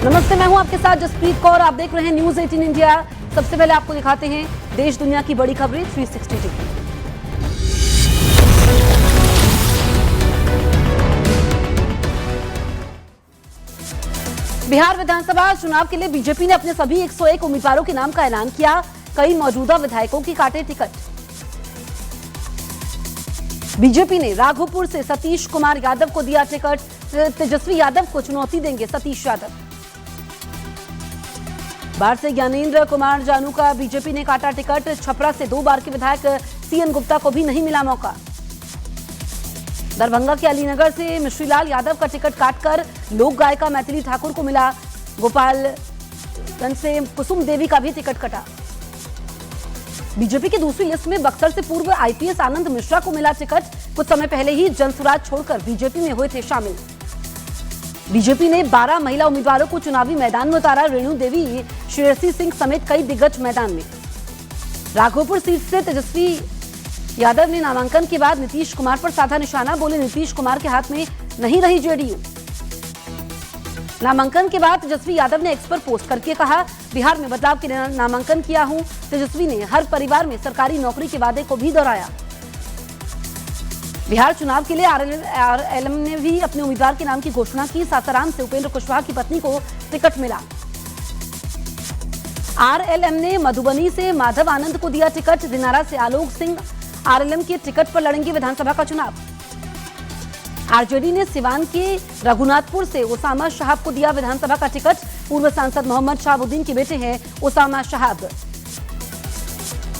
नमस्ते, मैं हूं आपके साथ जसप्रीत कौर। आप देख रहे हैं न्यूज 18 इंडिया। सबसे पहले आपको दिखाते हैं देश दुनिया की बड़ी खबरें 360 डिग्री। बिहार विधानसभा चुनाव के लिए बीजेपी ने अपने सभी 101 उम्मीदवारों के नाम का ऐलान किया। कई मौजूदा विधायकों की काटे टिकट। बीजेपी ने राघोपुर से सतीश कुमार यादव को दिया टिकट। तेजस्वी यादव को चुनौती देंगे सतीश यादव। बाढ़ से ज्ञानेंद्र कुमार जानू का बीजेपी ने काटा टिकट। छपरा से 2 बार के विधायक सीएन गुप्ता को भी नहीं मिला मौका। दरभंगा के अलीनगर से मिश्रीलाल यादव का टिकट काटकर लोक गायिका मैथिली ठाकुर को मिला। गोपालगंज से कुसुम देवी का भी टिकट कटा। बीजेपी की दूसरी लिस्ट में बक्सर से पूर्व आईपीएस आनंद मिश्रा को मिला टिकट। कुछ समय पहले ही जनसुराज छोड़कर बीजेपी में हुए थे शामिल। बीजेपी ने 12 महिला उम्मीदवारों को चुनावी मैदान में उतारा। रेणु देवी, शेरसी सिंह समेत कई दिग्गज मैदान में। राघोपुर सीट से तेजस्वी यादव ने नामांकन के बाद नीतीश कुमार पर साधा निशाना। बोले, नीतीश कुमार के हाथ में नहीं रही जेडीयू। नामांकन के बाद तेजस्वी यादव ने एक्स पर पोस्ट करके कहा, बिहार में बदलाव के लिए नामांकन किया हूं। तेजस्वी ने हर परिवार में सरकारी नौकरी के वादे को भी दोहराया। बिहार चुनाव के लिए आरएलएम ने भी अपने उम्मीदवार के नाम की घोषणा की। सासाराम से उपेंद्र कुशवाहा की पत्नी को टिकट मिला। आरएलएम ने मधुबनी से माधव आनंद को दिया टिकट। दिनारा से आलोक सिंह आरएलएम के टिकट पर लड़ेंगे विधानसभा का चुनाव। आरजेडी ने सिवान के रघुनाथपुर से ओसामा शहाब को दिया विधानसभा का टिकट। पूर्व सांसद मोहम्मद शहाबुद्दीन के बेटे हैं ओसामा शहाब।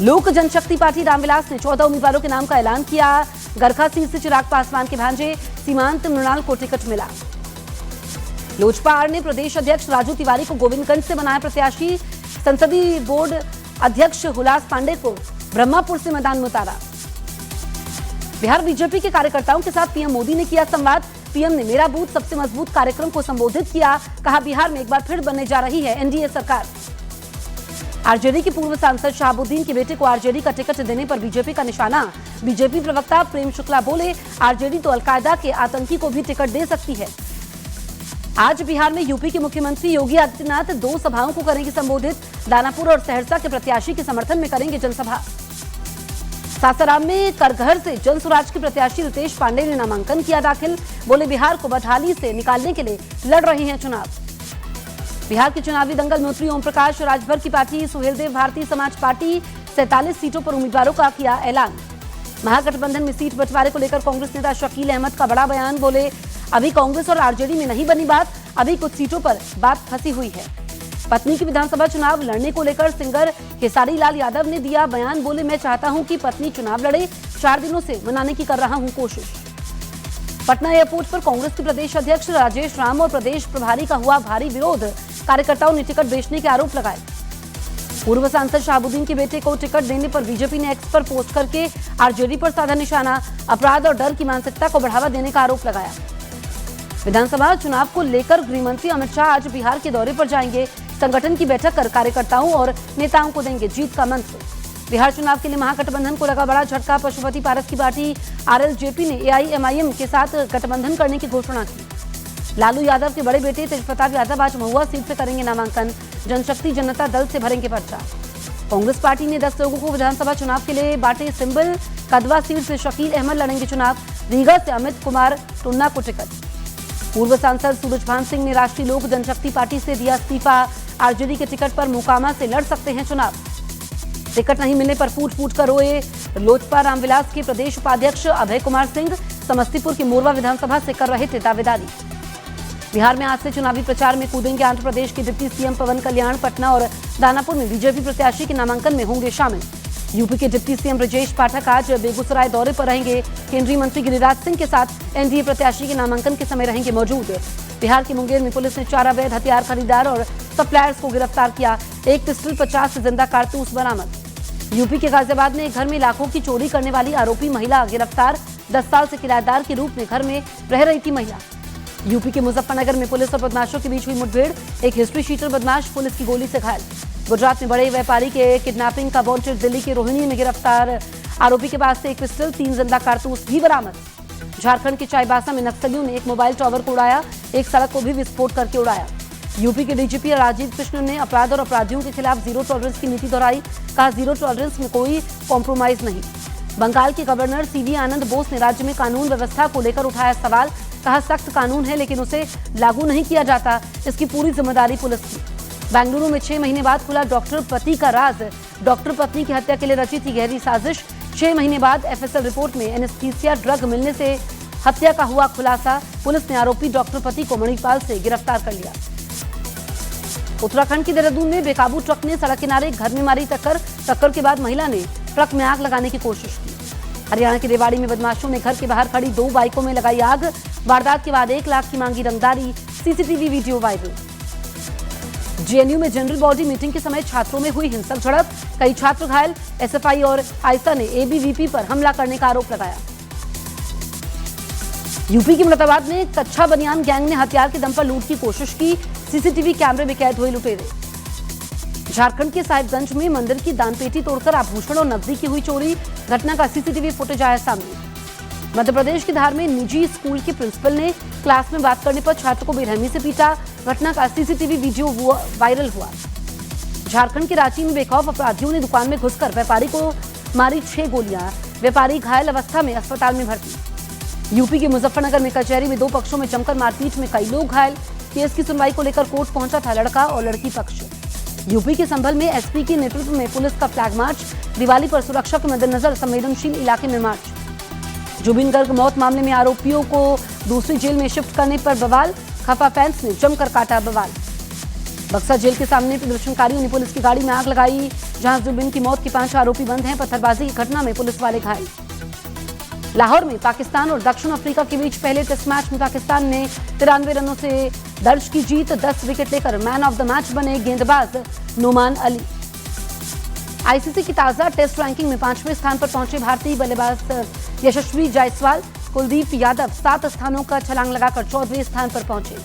लोक जनशक्ति पार्टी रामविलास ने 14 उम्मीदवारों के नाम का ऐलान किया। गरखा सीट से चिराग पासवान के भांजे सीमांत मृणाल को टिकट मिला। लोजपा आर ने प्रदेश अध्यक्ष राजू तिवारी को गोविंदगंज से बनाया प्रत्याशी। संसदीय बोर्ड अध्यक्ष हुलास पांडे को ब्रह्मापुर से मैदान में उतारा। बिहार बीजेपी के कार्यकर्ताओं के साथ पीएम मोदी ने किया संवाद। पीएम ने मेरा बूथ सबसे मजबूत कार्यक्रम को संबोधित किया। कहा, बिहार में एक बार फिर बनने जा रही है एनडीए सरकार। आरजेडी के पूर्व सांसद शहाबुद्दीन के बेटे को आरजेडी का टिकट देने पर बीजेपी का निशाना। बीजेपी प्रवक्ता प्रेम शुक्ला बोले, आरजेडी तो अलकायदा के आतंकी को भी टिकट दे सकती है। आज बिहार में यूपी के मुख्यमंत्री योगी आदित्यनाथ 2 सभाओं को करेंगे संबोधित। दानापुर और सहरसा के प्रत्याशी के समर्थन में करेंगे जनसभा। सासाराम में करघर से जनसुराज के प्रत्याशी रितेश पांडे ने नामांकन किया दाखिल। बोले, बिहार को बदहाली से निकालने के लिए लड़ रहे हैं चुनाव। बिहार के चुनावी दंगल में उतरी ओम प्रकाश। राजभर की पार्टी सुहेलदेव भारतीय समाज पार्टी 47 सीटों पर उम्मीदवारों का किया ऐलान। महागठबंधन में सीट बंटवारे को लेकर कांग्रेस नेता शकील अहमद का बड़ा बयान। बोले, अभी कांग्रेस और आरजेडी में नहीं बनी बात, अभी कुछ सीटों पर बात फंसी हुई है। पत्नी की विधानसभा चुनाव लड़ने को लेकर सिंगर खेसारी लाल यादव ने दिया बयान। बोले, मैं चाहता हूं कि पत्नी चुनाव लड़े, 4 दिनों से मनाने की कर रहा हूं कोशिश। पटना एयरपोर्ट पर कांग्रेस के प्रदेश अध्यक्ष राजेश राम और प्रदेश प्रभारी का हुआ भारी विरोध। कार्यकर्ताओं ने टिकट बेचने के आरोप लगाए। पूर्व सांसद शहाबुद्दीन के बेटे को टिकट देने पर बीजेपी ने एक्स पर पोस्ट करके आरजेडी पर साधा निशाना। अपराध और डर की मानसिकता को बढ़ावा देने का आरोप लगाया। विधानसभा चुनाव को लेकर गृह मंत्री अमित शाह आज बिहार के दौरे पर जाएंगे। संगठन की बैठक कर कार्यकर्ताओं और नेताओं को देंगे जीत का मंत्र। बिहार चुनाव के लिए महागठबंधन को लगा बड़ा झटका। पशुपति पारस की पार्टी आरएलजेपी ने एआईएमआईएम के साथ गठबंधन करने की घोषणा की। लालू यादव के बड़े बेटे तेजप्रताप यादव आज महुआ सीट से करेंगे नामांकन। जनशक्ति जनता दल से भरेंगे पर्चा। कांग्रेस पार्टी ने 10 लोगों को विधानसभा चुनाव के लिए बांटे सिंबल। कदवा सीट से शकील अहमद लड़ेंगे चुनाव। रीगा से अमित कुमार टुन्ना को टिकट। पूर्व सांसद सूरजभान सिंह ने राष्ट्रीय लोक जनशक्ति पार्टी से दिया इस्तीफा। आरजेडी के टिकट पर मोकामा से लड़ सकते हैं चुनाव। टिकट नहीं मिलने पर फूट फूट कर रोए लोजपा रामविलास के प्रदेश उपाध्यक्ष अभय कुमार सिंह। समस्तीपुर के मोरवा विधानसभा से कर रहे थे दावेदारी। बिहार में आज से चुनावी प्रचार में कूदेंगे आंध्र प्रदेश के डिप्टी सीएम पवन कल्याण। पटना और दानापुर में बीजेपी प्रत्याशी के नामांकन में होंगे शामिल। यूपी के डिप्टी सीएम ब्रजेश पाठक आज बेगूसराय दौरे पर रहेंगे। केंद्रीय मंत्री गिरिराज सिंह के साथ एनडीए प्रत्याशी के नामांकन के समय रहेंगे मौजूद। बिहार के मुंगेर में पुलिस ने 4 अवैध हथियार खरीदार और सप्लायर्स को गिरफ्तार किया। 1 पिस्टल 50 जिंदा कारतूस बरामद। यूपी के गाजियाबाद में घर में लाखों की चोरी करने वाली आरोपी महिला गिरफ्तार। 10 साल से किराएदार के रूप में घर में रह रही थी महिला। यूपी के मुजफ्फरनगर में पुलिस और बदमाशों के बीच हुई मुठभेड़। एक हिस्ट्री शीटर बदमाश पुलिस की गोली से घायल। गुजरात में बड़े व्यापारी के किडनैपिंग का वांटेड दिल्ली के रोहिणी में गिरफ्तार। आरोपी के पास से 1 पिस्टल 3 जिंदा कारतूस भी बरामद। झारखंड के चाईबासा में नक्सलियों ने एक मोबाइल टावर को उड़ाया। एक सड़क को भी विस्फोट करके उड़ाया। यूपी के डीजीपी राजीव कृष्ण ने अपराध और अपराधियों के खिलाफ जीरो टॉलरेंस की नीति दोहराई। कहा, जीरो टॉलरेंस में कोई कॉम्प्रोमाइज नहीं। बंगाल के गवर्नर सीवी आनंद बोस ने राज्य में कानून व्यवस्था को लेकर उठाया सवाल। कहा, सख्त कानून है लेकिन उसे लागू नहीं किया जाता, इसकी पूरी जिम्मेदारी पुलिस की। बेंगलुरु में 6 महीने बाद खुला डॉक्टर पति का राज। डॉक्टर पत्नी की हत्या के लिए रची थी गहरी साजिश। 6 महीने बाद एफएसएल रिपोर्ट में एनेस्थीसिया ड्रग मिलने से हत्या का हुआ खुलासा। पुलिस ने आरोपी डॉक्टर पति को मणिपाल से गिरफ्तार कर लिया। उत्तराखंड के देहरादून में बेकाबू ट्रक ने सड़क किनारे घर में मारी टक्कर के बाद महिला ने ट्रक में आग लगाने की कोशिश की। हरियाणा के रेवाड़ी में बदमाशों ने घर के बाहर खड़ी 2 बाइकों में लगाई आग। वारदात के बाद 1 लाख की मांगी रंगदारी। CCTV video viral. जेएनयू में जनरल बॉडी मीटिंग के समय छात्रों में हुई हिंसक झड़प। कई छात्र घायल। एसएफआई और आयसा ने एबीवीपी पर हमला करने का आरोप लगाया। यूपी के मुरादाबाद में कच्चा बनियान गैंग ने हथियार के दम पर लूट की कोशिश की। सीसीटीवी कैमरे में कैद हुए लुटेरे। झारखंड के साहिबगंज में मंदिर की दानपेटी तोड़कर आभूषण और नकदी की हुई चोरी। घटना का सीसीटीवी फुटेज आया सामने। मध्य प्रदेश के धार में निजी स्कूल के प्रिंसिपल ने क्लास में बात करने पर छात्र को बेरहमी से पीटा। घटना का सीसीटीवी वीडियो वायरल हुआ। झारखंड के रांची में बेखौफ अपराधियों ने दुकान में घुसकर व्यापारी को मारी 6 गोलियां। व्यापारी घायल अवस्था में अस्पताल में भर्ती। यूपी के मुजफ्फरनगर में कचहरी में 2 पक्षों में जमकर मारपीट में कई लोग घायल। केस की सुनवाई को लेकर कोर्ट पहुंचा था लड़का और लड़की पक्ष। यूपी के संभल में एसपी के नेतृत्व में पुलिस का फ्लैग मार्च। दिवाली पर सुरक्षा के मद्देनजर संवेदनशील इलाके में मार्च। जुबिन गर्ग मौत मामले में आरोपियों को दूसरी जेल में शिफ्ट करने पर बवाल। खफा फैंस ने जमकर काटा बवाल। बक्सर जेल के सामने प्रदर्शनकारियों ने पुलिस की गाड़ी में आग लगाई। जहां जुबिन की मौत के 5 आरोपी बंद हैं। पत्थरबाजी की घटना में पुलिस वाले घायल। लाहौर में पाकिस्तान और दक्षिण अफ्रीका के बीच पहले टेस्ट मैच में पाकिस्तान ने 93 रनों से दर्ज की जीत। 10 विकेट लेकर मैन ऑफ द मैच बने गेंदबाज नोमान अली। आईसीसी की ताजा टेस्ट रैंकिंग में 5वें स्थान पर पहुंचे भारतीय बल्लेबाज यशस्वी जायसवाल। कुलदीप यादव 7 स्थानों का छलांग लगाकर 14वें स्थान पर पहुंचे।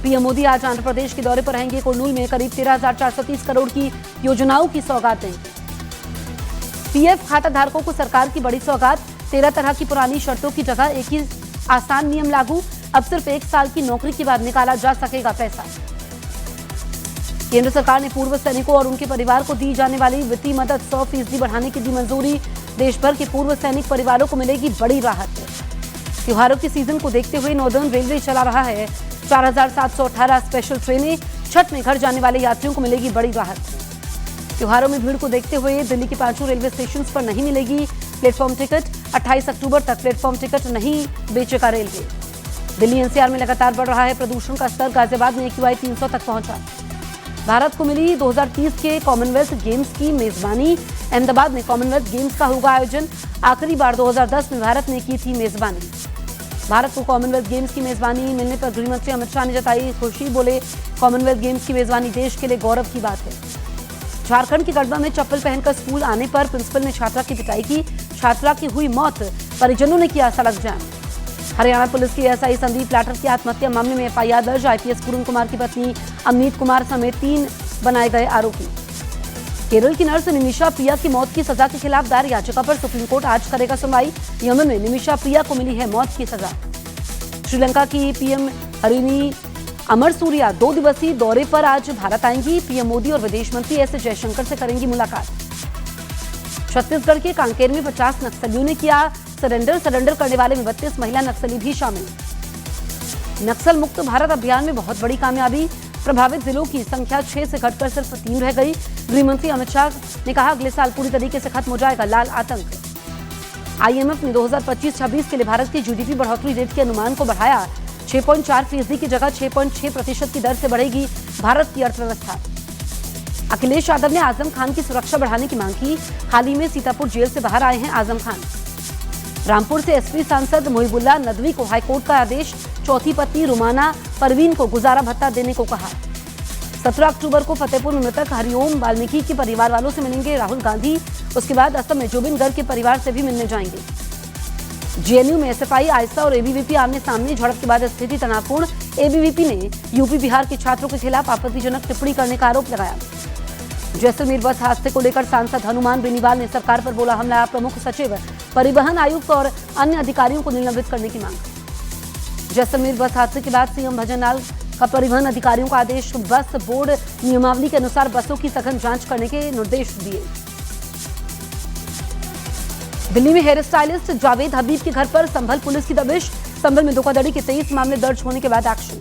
पीएम मोदी आज आंध्र प्रदेश के दौरे पर रहेंगे। कुर्नूल में करीब 13,430 करोड़ की योजनाओं की सौगात देंगे। पीएफ खाता धारकों को सरकार की बड़ी सौगात। 13 तरह की पुरानी शर्तों की जगह एक ही आसान नियम लागू। अब सिर्फ 1 साल की नौकरी के बाद निकाला जा सकेगा पैसा। केंद्र सरकार ने पूर्व सैनिकों और उनके परिवार को दी जाने वाली वित्तीय मदद 100% बढ़ाने की दी मंजूरी। देश भर के पूर्व सैनिक परिवारों को मिलेगी बड़ी राहत। त्योहारों के सीजन को देखते हुए नॉर्दर्न रेलवे चला रहा है 4,718 स्पेशल ट्रेनें। छठ में घर जाने वाले यात्रियों को मिलेगी बड़ी राहत। त्योहारों में भीड़ को देखते हुए दिल्ली के 5 रेलवे स्टेशन पर नहीं मिलेगी प्लेटफॉर्म टिकट। 28 अक्टूबर तक प्लेटफॉर्म टिकट नहीं बेचेगा रेलवे। दिल्ली एनसीआर में लगातार बढ़ रहा है प्रदूषण का स्तर। गाजियाबाद में AQI 300 तक पहुंचा। भारत को मिली 2030 के कॉमनवेल्थ गेम्स की मेजबानी। अहमदाबाद में कॉमनवेल्थ गेम्स का होगा आयोजन। आखिरी बार 2010 में भारत ने की थी मेजबानी। भारत को कॉमनवेल्थ गेम्स की मेजबानी मिलने पर गृह मंत्री अमित शाह ने जताई खुशी। बोले, कॉमनवेल्थ गेम्स की मेजबानी देश के लिए गौरव की बात है। झारखंड के गढ़वा में चप्पल पहनकर स्कूल आने पर प्रिंसिपल ने छात्रा की पिटाई की। छात्रा की हुई मौत। परिजनों ने किया सड़क जाम। हरियाणा पुलिस के एसआई संदीप लाठर की आत्महत्या मामले में एफआईआर दर्ज। आईपीएस पूर्ण कुमार की पत्नी अमनीत कुमार समेत 3 बनाए गए आरोपी। केरल की नर्स निमिषा प्रिया की मौत की सजा के खिलाफ दायर याचिका पर सुप्रीम कोर्ट आज करेगा सुनवाई। यमन में निमिषा प्रिया को मिली है मौत की सजा। श्रीलंका की पीएम हरिनी अमरसूरिया 2 दिवसीय दौरे पर आज भारत आएंगी। पीएम मोदी और विदेश मंत्री एस जयशंकर से करेंगी मुलाकात। छत्तीसगढ़ के कांकेर में 50 नक्सलियों ने किया सरेंडर करने वाले में 32 महिला नक्सली भी शामिल। नक्सल मुक्त भारत अभियान में बहुत बड़ी कामयाबी। प्रभावित जिलों की संख्या 6 से घटकर सिर्फ 3 रह गई। गृह मंत्री अमित शाह ने कहा, अगले साल पूरी तरीके से खत्म हो जाएगा लाल आतंक। आईएमएफ ने 2025-26 के लिए भारत की जीडीपी बढ़ोतरी रेट के अनुमान को बढ़ाया। 6.4% की जगह 6.6% की दर से बढ़ेगी भारत की अर्थव्यवस्था। अखिलेश यादव ने आजम खान की सुरक्षा बढ़ाने की मांग की। हाल ही में सीतापुर जेल से बाहर आए हैं आजम खान। रामपुर से एसपी सांसद मोहिबुल्लाह नदवी को हाईकोर्ट का आदेश। चौथी पत्नी रुमाना परवीन को गुजारा भत्ता देने को कहा। 17 अक्टूबर को फतेहपुर में मृतक हरिओम वाल्मीकि के परिवार वालों से मिलेंगे राहुल गांधी। उसके बाद असम में जुबिन गर्ग के परिवार से भी मिलने जाएंगे। जेएनयू में एसएफआई, आयसा और एबीवीपी आमने सामने। झड़प के बाद स्थिति तनावपूर्ण। एबीवीपी ने यूपी बिहार के छात्रों के खिलाफ आपत्तिजनक टिप्पणी करने का आरोप लगाया। जैसलमेर बस हादसे को लेकर सांसद हनुमान बेनीवाल ने सरकार पर बोला हमला। प्रमुख सचिव, परिवहन आयुक्त और अन्य अधिकारियों को निलंबित करने की मांग। जैसलमेर बस हादसे के बाद सीएम भजन लाल का परिवहन अधिकारियों का आदेश, बस बोर्ड नियमावली के अनुसार बसों की सघन जांच करने के निर्देश दिए। दिल्ली में हेयर स्टाइलिस्ट जावेद हबीब के घर पर संभल पुलिस की दबिश, संभल में धोखाधड़ी के 23 मामले दर्ज होने के बाद एक्शन।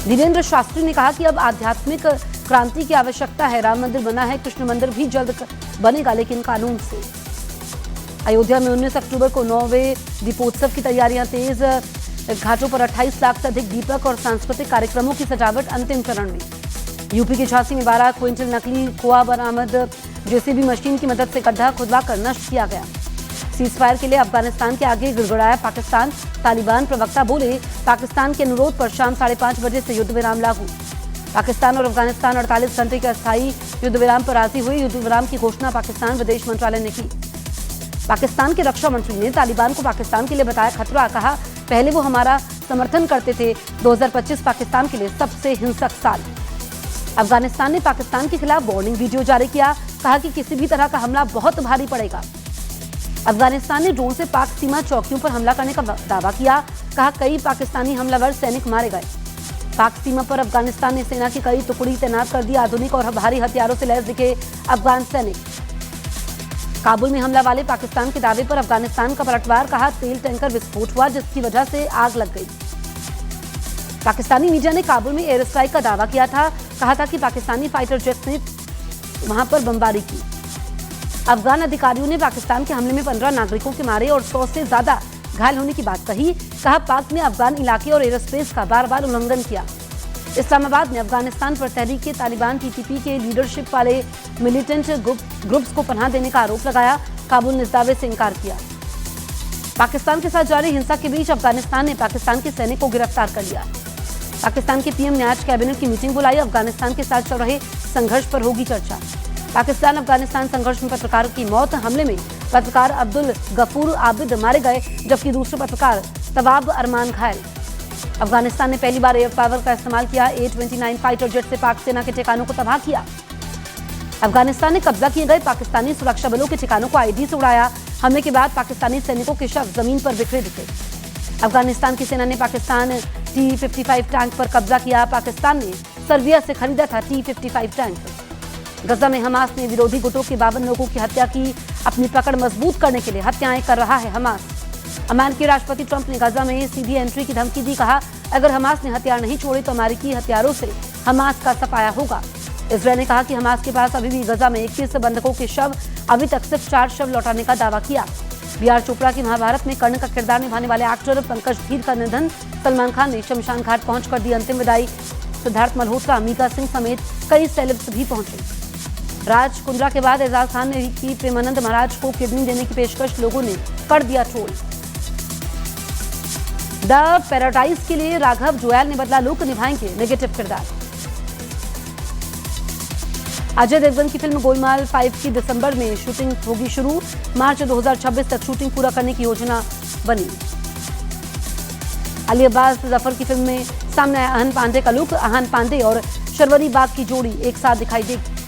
धीरेन्द्र शास्त्री ने कहा कि अब आध्यात्मिक क्रांति की आवश्यकता है, राम मंदिर बना है, कृष्ण मंदिर भी जल्द बनेगा, लेकिन कानून से। अयोध्या में 19 अक्टूबर को 9वें दीपोत्सव की तैयारियां तेज, घाटों पर 28 लाख से अधिक दीपक और सांस्कृतिक कार्यक्रमों की सजावट अंतिम चरण में। यूपी के झांसी में 12 क्विंटल नकली खोआ बरामद, जेसीबी मशीन की मदद से गड्ढा खुदवाकर नष्ट किया गया। सीजफायर के लिए अफगानिस्तान के आगे गिड़गिड़ाया पाकिस्तान, तालिबान प्रवक्ता बोले पाकिस्तान के अनुरोध पर शाम 5:30 बजे से युद्ध विराम लागू। पाकिस्तान और अफगानिस्तान 48 घंटे के अस्थायी युद्ध विराम पर राजी हुए। युद्ध विराम की घोषणा पाकिस्तान विदेश मंत्रालय ने की। पाकिस्तान के रक्षा मंत्री ने तालिबान को पाकिस्तान के लिए बताया खतरा, कहा पहले वो हमारा समर्थन करते थे। 2025 पाकिस्तान के लिए सबसे हिंसक साल। अफगानिस्तान ने पाकिस्तान के खिलाफ वार्निंग वीडियो जारी किया, कहा कि किसी भी तरह का हमला बहुत भारी पड़ेगा। अफगानिस्तान ने ड्रोन से पाक सीमा चौकियों पर हमला करने का दावा किया, कहा कई पाकिस्तानी हमलावर सैनिक मारे गए। पाक सीमा पर अफगानिस्तान ने सेना की कई टुकड़ी तैनात कर दी, आधुनिक और भारी हथियारों से लैस दिखे अफगान सैनिक। काबुल में हमला वाले पाकिस्तान के दावे पर अफगानिस्तान का पलटवार, कहा तेल टैंकर विस्फोट हुआ जिसकी वजह से आग लग गई। पाकिस्तानी मीडिया ने काबुल में एयर स्ट्राइक का दावा किया था, कहा था कि पाकिस्तानी फाइटर जेट्स ने वहां पर बमबारी की। अफगान अधिकारियों ने पाकिस्तान के हमले में 15 नागरिकों के मारे और 100 से ज्यादा घायल होने की बात कही, कहा पाक ने अफगान इलाके और एयर स्पेस का बार-बार उल्लंघन किया। इस्लामाबाद ने अफगानिस्तान पर तहरीके तालिबान टीटीपी के लीडरशिप वाले मिलिटेंट ग्रुप्स को पनाह देने का आरोप लगाया। काबुल ने इस दावे से इनकार किया। पाकिस्तान के साथ जारी हिंसा के बीच अफगानिस्तान ने पाकिस्तान के सैनिक को गिरफ्तार कर लिया। पाकिस्तान के पीएम ने आज कैबिनेट की मीटिंग बुलाई, अफगानिस्तान के साथ चल रहे संघर्ष पर होगी चर्चा। पाकिस्तान अफगानिस्तान संघर्ष में पत्रकार की मौत, हमले में पत्रकार अब्दुल गफूर आबिद मारे गए, जबकि दूसरे पत्रकार तवाब अरमान घायल। अफगानिस्तान ने पहली बार एयर पावर का इस्तेमाल किया, A-29 फाइटर जेट से पाक सेना के ठिकानों को तबाह किया। अफगानिस्तान ने कब्जा किए गए पाकिस्तानी सुरक्षा बलों के ठिकानों को आईडी से उड़ाया। हमले के बाद पाकिस्तानी सैनिकों के शव जमीन पर बिखरे दिखे। अफगानिस्तान की सेना ने पाकिस्तान T-55 टैंक पर कब्जा किया। पाकिस्तान ने सर्बिया से खरीदा था T-55 टैंक। गजा में हमास ने विरोधी गुटों के 52 लोगों की हत्या की। अपनी पकड़ मजबूत करने के लिए हत्याएं कर रहा है हमास। अमेरिकी राष्ट्रपति ट्रंप ने गजा में सीधी एंट्री की धमकी दी, कहा अगर हमास ने हथियार नहीं छोड़े तो अमेरिकी हथियारों से हमास का सफाया होगा। इजरायल ने कहा कि हमास के पास अभी भी गजा में 21 बंधकों के शव, अभी तक सिर्फ 4 शव लौटाने का दावा किया। B.R. चोपड़ा की महाभारत में कर्ण का किरदार निभाने वाले एक्टर पंकज धीर का निधन। सलमान खान ने शमशान घाट पहुंचकर दी अंतिम विदाई। सिद्धार्थ मल्होत्रा, मीका सिंह समेत कई सेलेब्स भी पहुंचे। राज कुंद्रा के बाद एजाज खान ने की प्रेमानंद महाराज को किडनी देने की पेशकश, लोगों ने कर दिया ट्रोल। द पैराडाइज के लिए राघव जुएल ने बदला लुक, निभाएंगे नेगेटिव किरदार। अजय देवगन की फिल्म गोलमाल 5 की दिसंबर में शूटिंग होगी शुरू। मार्च 2026 तक शूटिंग पूरा करने की योजना बनी। अली अब्बास जफर की फिल्म में सामने आया अहन पांडे का लुक। अहन पांडे और शर्वरी बाग की जोड़ी एक साथ दिखाई देगी।